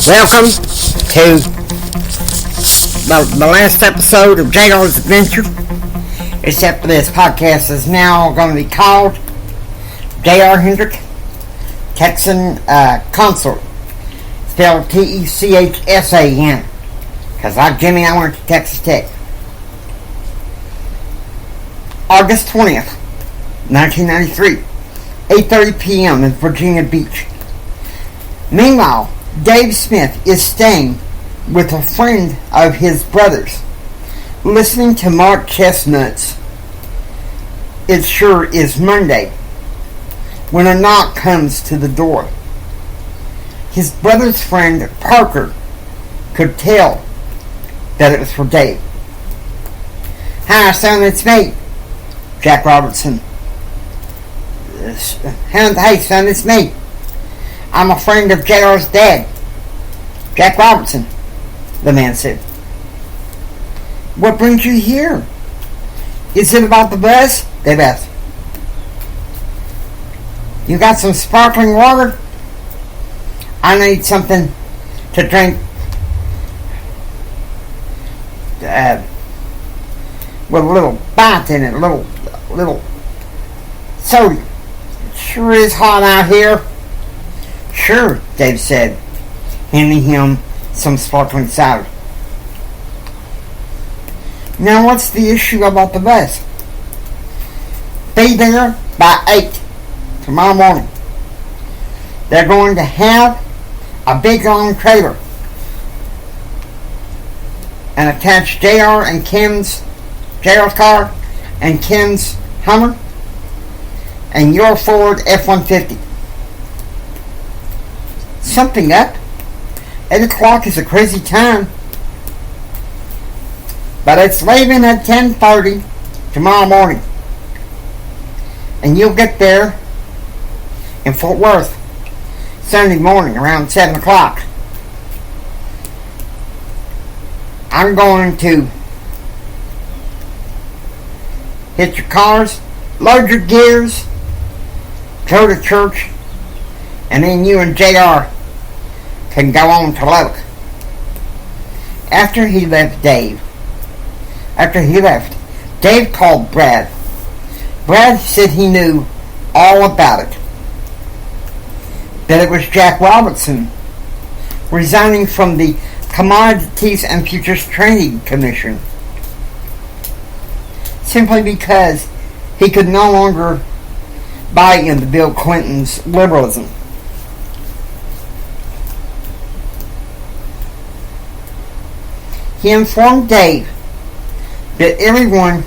Welcome to the last episode of JR's Adventure, except for this podcast is now going to be called J.R. Hendrick, Texan Consort, spelled T-E-C-H-S-A-N, because like Jimmy, I went to Texas Tech. August 20th, 1993, 8:30 p.m. in Virginia Beach. Meanwhile, Dave Smith is staying with a friend of his brother's, listening to Mark Chestnut's It Sure Is Monday, when a knock comes to the door. His brother's friend, Parker, could tell that it was for Dave. "Hi, son, it's me, Jack Robertson." "Hey, son, it's me. I'm a friend of JR's dad, Jack Robertson," the man said. "What brings you here? Is it about the bus?" Dave asked. "You got some sparkling water? I need something to drink with a little bite in it, a little soda. It sure is hot out here." "Sure," Dave said, handing him some sparkling soda. "Now what's the issue about the bus?" "Be there by 8 tomorrow morning. They're going to have a big long trailer and attach JR's car and Ken's Hummer and your Ford F-150. Something up? 8 o'clock is a crazy time. But it's leaving at 10:30 tomorrow morning. And you'll get there in Fort Worth Sunday morning around 7 o'clock. I'm going to hit your cars, load your gears, go to church, and then you and JR can go on to Lubbock." After he left, Dave called Brad. Brad said he knew all about it. That it was Jack Robertson resigning from the Commodities and Futures Trading Commission, simply because he could no longer buy into Bill Clinton's liberalism. He informed Dave that everyone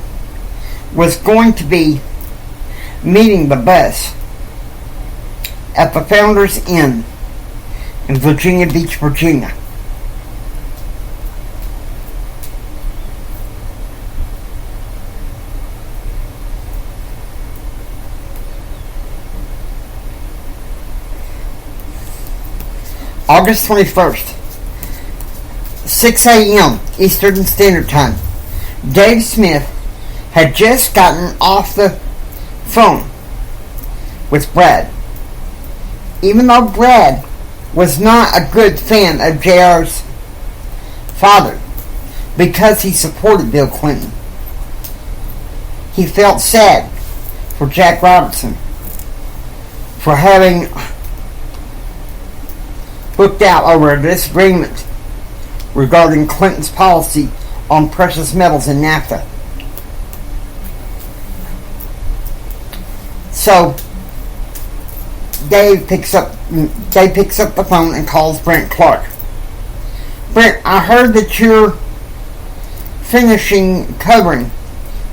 was going to be meeting the bus at the Founders Inn in Virginia Beach, Virginia. August 21st, 6 a.m. Eastern Standard Time. Dave Smith had just gotten off the phone with Brad. Even though Brad was not a good fan of JR's father because he supported Bill Clinton, he felt sad for Jack Robertson for having booked out over a disagreement regarding Clinton's policy on precious metals and NAFTA. So Dave picks up the phone and calls Brent Clark. "Brent, I heard that you're finishing covering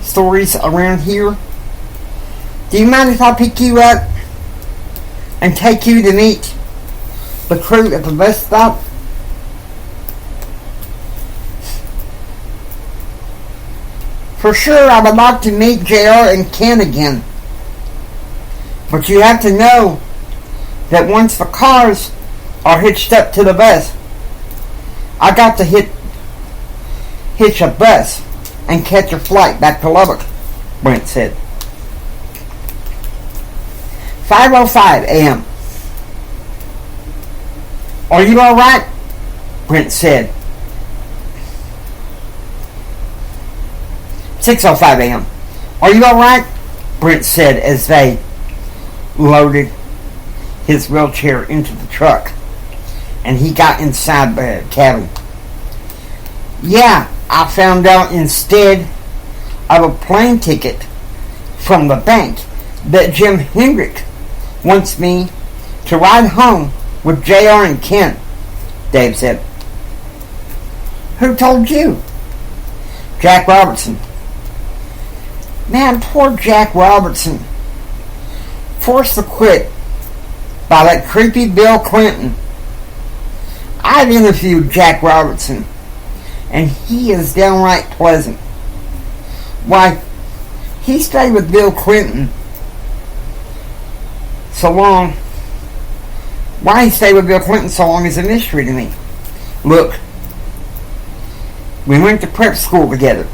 stories around here. Do you mind if I pick you up and take you to meet the crew at the bus stop?" "For sure, I would like to meet JR and Ken again. But you have to know that once the cars are hitched up to the bus, I got to hitch a bus and catch a flight back to Lubbock," Brent said. 5:05 a.m. "Are you alright?" Brent said. 6:05 a.m. Are you alright? Brent said as they loaded his wheelchair into the truck and he got inside the cabin. Yeah, I found out instead of a plane ticket from the bank that Jim Hendrick wants me to ride home with JR and Ken, Dave said. Who told you? Jack Robertson. Man, poor Jack Robertson. Forced to quit by that creepy Bill Clinton. I've interviewed Jack Robertson, and he is downright pleasant. Why, he stayed with Bill Clinton so long. Why he stayed with Bill Clinton so long is a mystery to me. Look, we went to prep school together,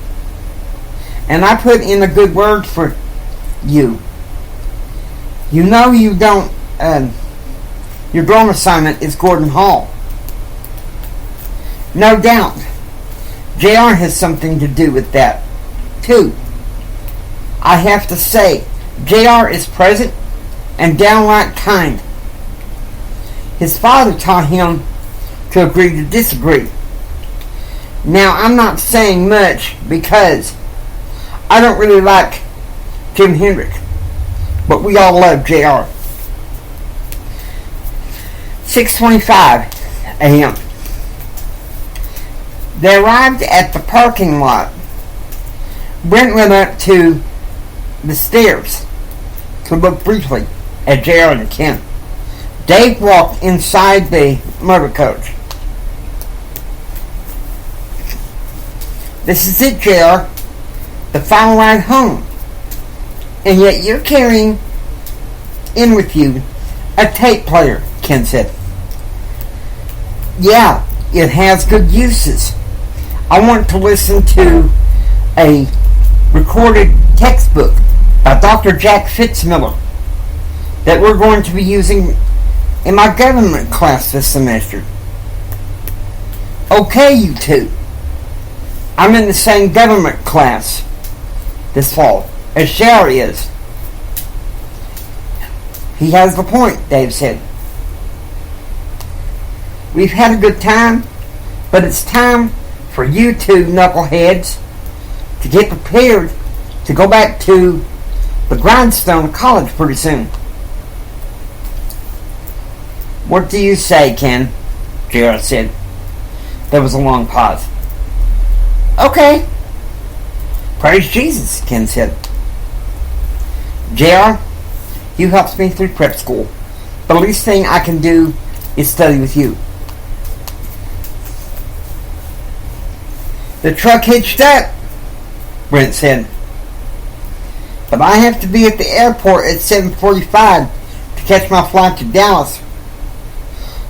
and I put in a good word for you. You know you don't, your dorm assignment is Gordon Hall. No doubt, JR has something to do with that, too. I have to say, JR is present and downright kind. His father taught him to agree to disagree. Now, I'm not saying much because I don't really like Jim Hendrick, but we all love JR. 6:25 a.m. They arrived at the parking lot. Brent went up to the stairs to look briefly at JR and Ken. Dave walked inside the motor coach. This is it, JR. The final ride home. And yet you're carrying in with you a tape player, Ken said. Yeah, it has good uses. I want to listen to a recorded textbook by Dr. Jack Fitzmiller that we're going to be using in my government class this semester. Okay, you two. I'm in the same government class this fall as Sherry is. He has the point, Dave said. We've had a good time, but it's time for you two knuckleheads to get prepared to go back to the grindstone of college pretty soon. What do you say, Ken? JR said. There was a long pause. Okay. Praise Jesus, Ken said. JR, you helped me through prep school. The least thing I can do is study with you. The truck hitched up, Brent said. But I have to be at the airport at 7:45 to catch my flight to Dallas,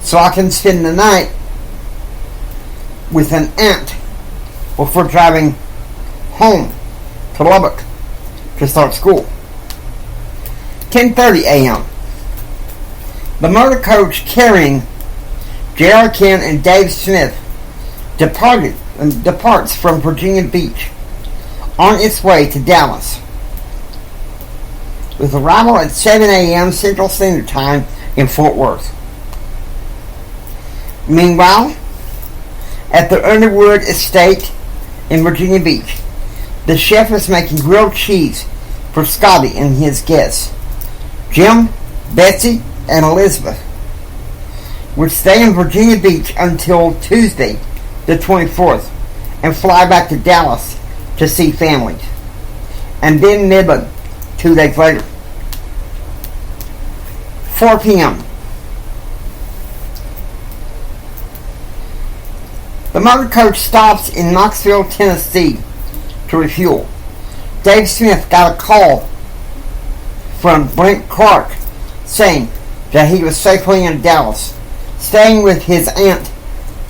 so I can spend the night with an aunt before driving home to Lubbock to start school. 10:30 a.m. The motor coach carrying J.R. Ken and Dave Smith departs from Virginia Beach on its way to Dallas, with arrival at 7 a.m. Central Standard Time in Fort Worth. Meanwhile, at the Underwood Estate in Virginia Beach, the chef is making grilled cheese for Scotty and his guests. Jim, Betsy, and Elizabeth would stay in Virginia Beach until Tuesday, the 24th, and fly back to Dallas to see families, and then Midland 2 days later. 4 p.m. The motor coach stops in Knoxville, Tennessee to refuel. Dave Smith got a call from Brent Clark saying that he was safely in Dallas, staying with his aunt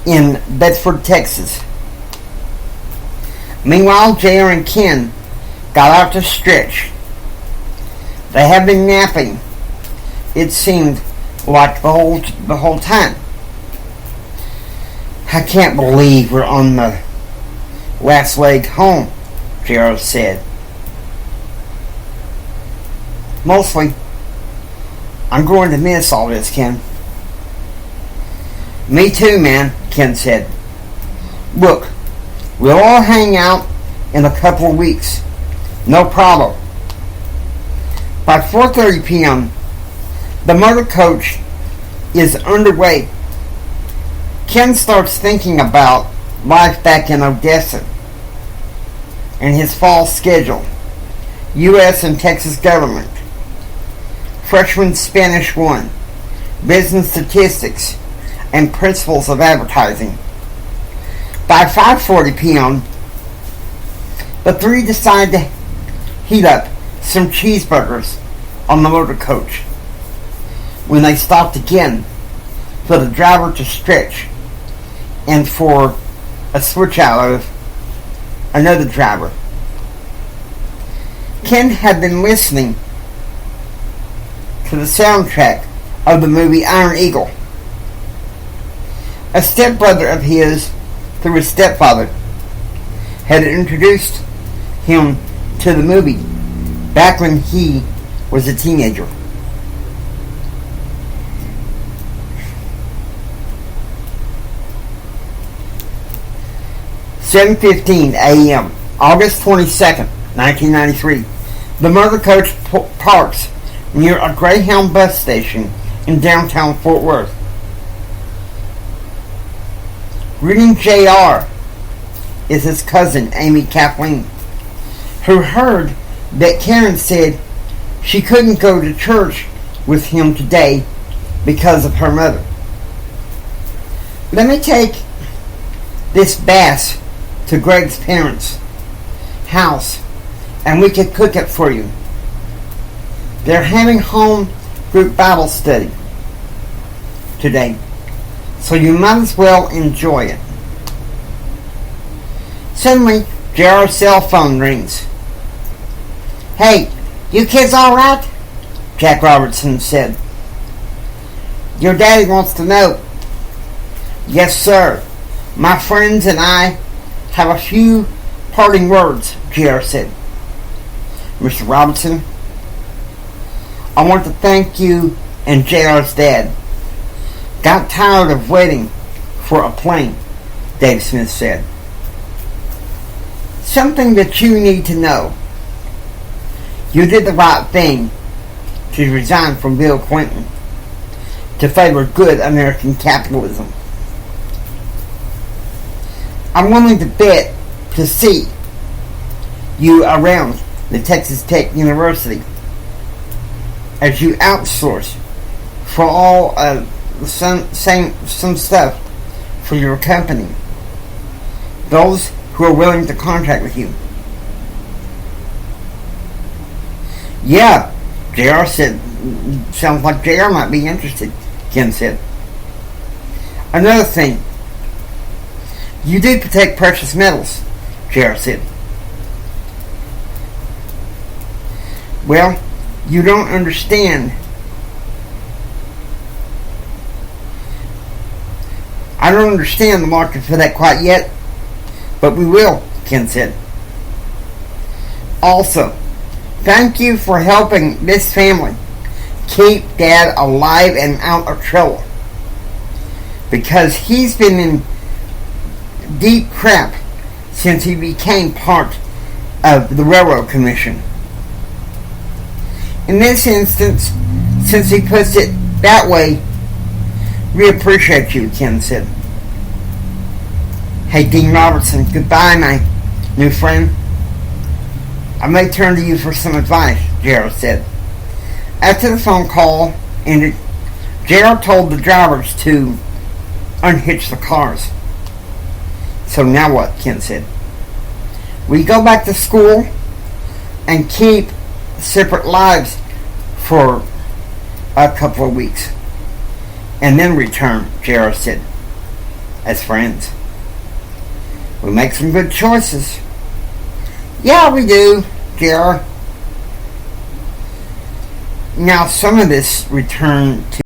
in Bedford, Texas. Meanwhile, JR and Ken got out to stretch. They had been napping, it seemed like the whole time. I can't believe we're on the last leg home, Gerald said. Mostly, I'm going to miss all this, Ken. Me too, man, Ken said. Look, we'll all hang out in a couple of weeks. No problem. By 4:30 p.m., the motor coach is underway. Ken starts thinking about life back in Odessa and his fall schedule, U.S. and Texas government, freshman Spanish 1, business statistics, and principles of advertising. By 5:40 p.m., the three decide to heat up some cheeseburgers on the motor coach. When they stopped again for the driver to stretch and for a switch out of another driver. Ken had been listening to the soundtrack of the movie Iron Eagle. A stepbrother of his, through his stepfather, had introduced him to the movie back when he was a teenager. "7:15 a.m., August 22nd, 1993. The motor coach parks near a Greyhound bus station in downtown Fort Worth. Reading JR is his cousin, Amy Kathleen, who heard that Karen said she couldn't go to church with him today because of her mother. Let me take this bass to Greg's parents' house and we could cook it for you. They're having home group Bible study today, so you might as well enjoy it." Suddenly, JR's cell phone rings. "Hey, you kids all right?" Jack Robertson said. "Your daddy wants to know." "Yes, sir. My friends and I have a few parting words," JR said. "Mr. Robertson, I want to thank you and JR's dad. Got tired of waiting for a plane," Dave Smith said. "Something that you need to know. You did the right thing to resign from Bill Clinton to favor good American capitalism. I'm willing to bet to see you around the Texas Tech University as you outsource for all some stuff for your company. Those who are willing to contract with you." "Yeah," JR said. "Sounds like JR might be interested," Ken said. "Another thing. You do protect precious metals," JR said. "Well, you don't understand. I don't understand the market for that quite yet, but we will," Ken said. "Also, thank you for helping this family keep Dad alive and out of trouble, because he's been in deep crap since he became part of the Railroad Commission. In this instance, since he puts it that way, we appreciate you," Ken said. "Hey, Dean Robertson, goodbye, my new friend. I may turn to you for some advice," Gerald said. After the phone call ended, Gerald told the drivers to unhitch the cars. "So now what?" Ken said. "We go back to school and keep separate lives for a couple of weeks, and then return," Gerald said, "as friends. We make some good choices." "Yeah, we do, Gerald. Now some of this return to